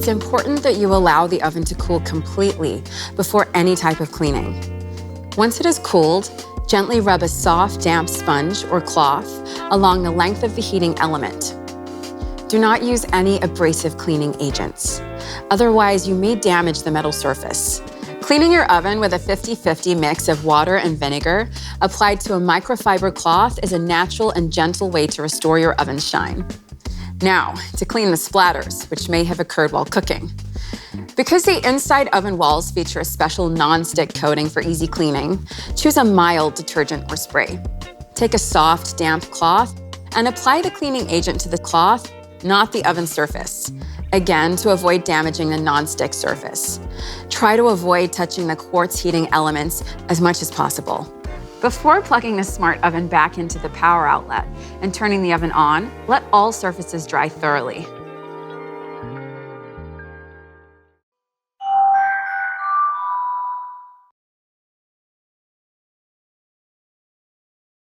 It's important that you allow the oven to cool completely before any type of cleaning. Once it is cooled, gently rub a soft, damp sponge or cloth along the length of the heating element. Do not use any abrasive cleaning agents. Otherwise, you may damage the metal surface. Cleaning your oven with a 50-50 mix of water and vinegar applied to a microfiber cloth is a natural and gentle way to restore your oven's shine. Now, to clean the splatters, which may have occurred while cooking. Because the inside oven walls feature a special non-stick coating for easy cleaning, choose a mild detergent or spray. Take a soft, damp cloth and apply the cleaning agent to the cloth, not the oven surface. Again, to avoid damaging the non-stick surface. Try to avoid touching the quartz heating elements as much as possible. Before plugging the smart oven back into the power outlet and turning the oven on, let all surfaces dry thoroughly.